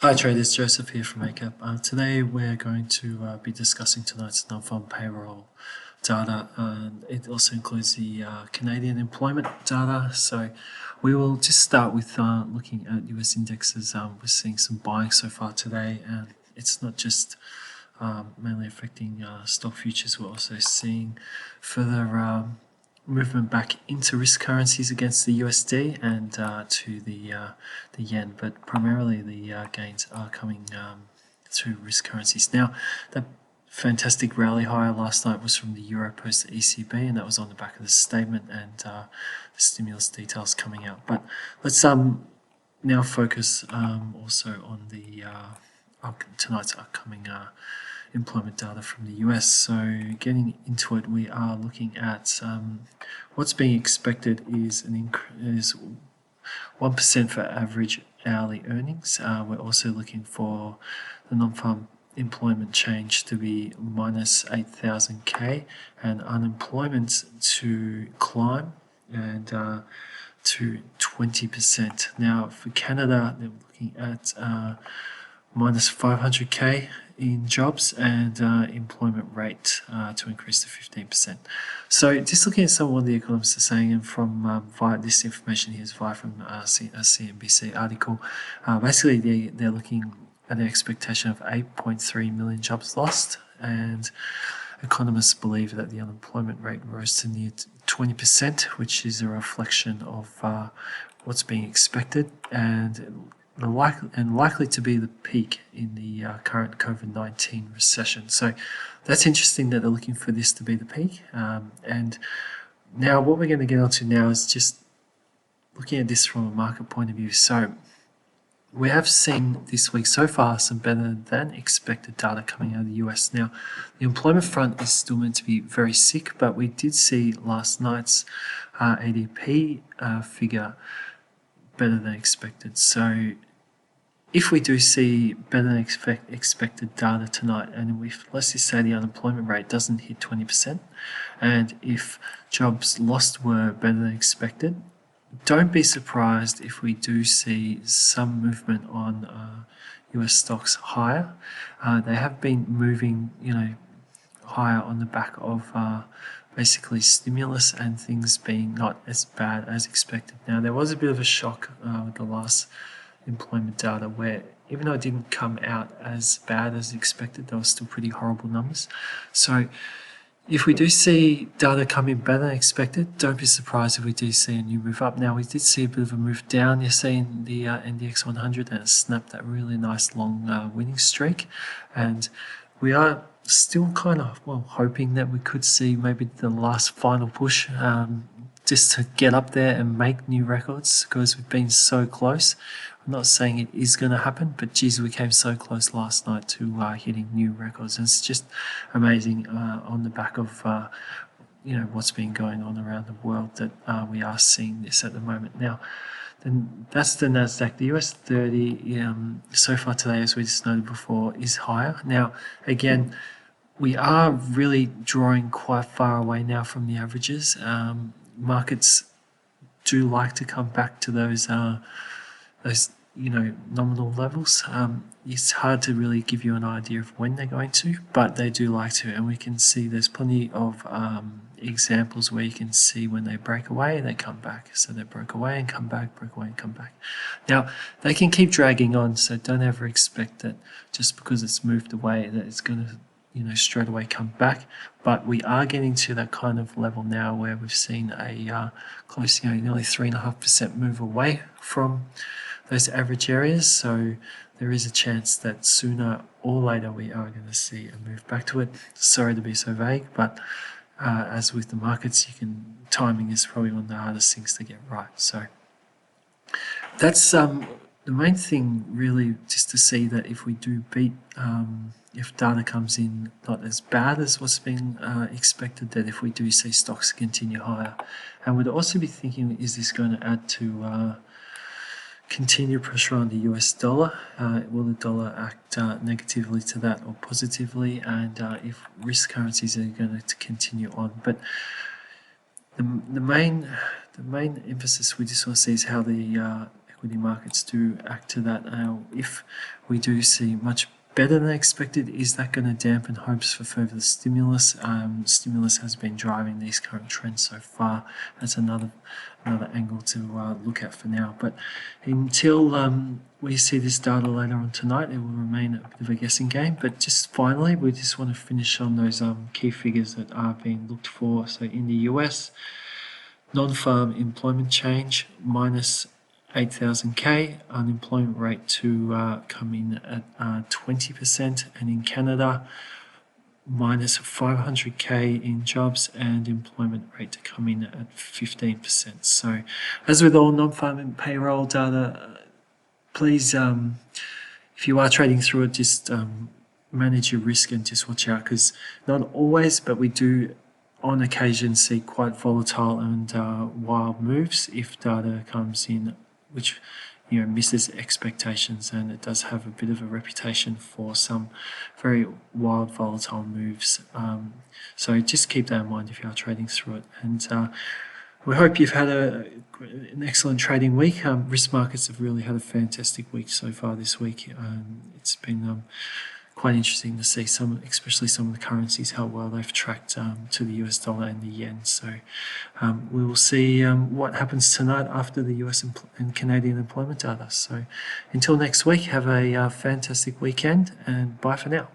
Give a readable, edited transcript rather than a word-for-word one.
Hi traders, Joseph here from Eightcap. Today we're going to be discussing tonight's non-farm payroll data, and it also includes the Canadian employment data. So we will just start with looking at US indexes. We're seeing some buying so far today, and it's not just mainly affecting stock futures. We're also seeing further movement back into risk currencies against the USD and to the yen, but primarily the gains are coming through risk currencies. Now, that fantastic rally higher last night was from the euro post the ECB, and that was on the back of the statement and the stimulus details coming out. But let's now focus also on the tonight's upcoming employment data from the US. So getting into it, we are looking at what's being expected is 1% for average hourly earnings. We're also looking for the non-farm employment change to be minus 8,000K and unemployment to climb and to 20%. Now for Canada, they're looking at minus 500K in jobs and employment rate to increase to 15%. So just looking at some of what the economists are saying, and from via this information here is via from a CNBC article. Basically, they're looking at an expectation of 8.3 million jobs lost, and economists believe that the unemployment rate rose to near 20%, which is a reflection of what's being expected and likely to be the peak in the current COVID-19 recession. So that's interesting that they're looking for this to be the peak. And now what we're going to get onto now is just looking at this from a market point of view. So we have seen this week so far some better than expected data coming out of the US. Now, the employment front is still meant to be very sick, but we did see last night's ADP figure better than expected. So if we do see better than expected data tonight, and let's just say the unemployment rate doesn't hit 20%, and if jobs lost were better than expected, don't be surprised if we do see some movement on US stocks higher. They have been moving, higher on the back of basically stimulus and things being not as bad as expected. Now, there was a bit of a shock with the last employment data where, even though it didn't come out as bad as expected, there were still pretty horrible numbers. So if we do see data come in better than expected, don't be surprised if we do see a new move up. Now, we did see a bit of a move down yesterday in the NDX 100, and it snapped that really nice long winning streak. And we are still kind of, hoping that we could see maybe the last final push just to get up there and make new records, because we've been so close. I'm not saying it is going to happen, but geez, we came so close last night to hitting new records. And it's just amazing on the back of what's been going on around the world that we are seeing this at the moment. Now, then that's the Nasdaq. The US 30 so far today, as we just noted before, is higher. Now, again, we are really drawing quite far away now from the averages. Markets do like to come back to those nominal levels. It's hard to really give you an idea of when they're going to, but they do like to, and we can see there's plenty of examples where you can see when they break away, they come back. So they broke away and come back, broke away and come back. Now, they can keep dragging on, so don't ever expect that just because it's moved away that it's going to straight away come back. But we are getting to that kind of level now where we've seen a close, nearly 3.5% move away from those average areas. So there is a chance that sooner or later we are going to see a move back to it. Sorry to be so vague, but as with the markets, timing is probably one of the hardest things to get right. So that's the main thing, really, just to see that if we do beat, if data comes in not as bad as what's been expected, that if we do see stocks continue higher. And we'd also be thinking, is this going to add to continued pressure on the US dollar? Will the dollar act negatively to that or positively? And if risk currencies are going to continue on. But the main emphasis we just want to see is how the equity markets do act to that. If we do see much better than expected, is that going to dampen hopes for further stimulus? Stimulus has been driving these current trends so far. That's another angle to look at for now. But until we see this data later on tonight, it will remain a bit of a guessing game. But just finally, we just want to finish on those key figures that are being looked for. So in the US, non-farm employment change minus 8,000K, unemployment rate to come in at 20%, and in Canada, minus 500K in jobs and employment rate to come in at 15%. So, as with all non-farm payroll data, please, if you are trading through it, just manage your risk and just watch out, because not always, but we do on occasion see quite volatile and wild moves if data comes in which misses expectations, and it does have a bit of a reputation for some very wild volatile moves. So just keep that in mind if you are trading through it. And we hope you've had an excellent trading week. Risk markets have really had a fantastic week so far this week. It's been quite interesting to see especially some of the currencies, how well they've tracked to the US dollar and the yen. So we will see what happens tonight after the US and Canadian employment data. So until next week, have a fantastic weekend, and bye for now.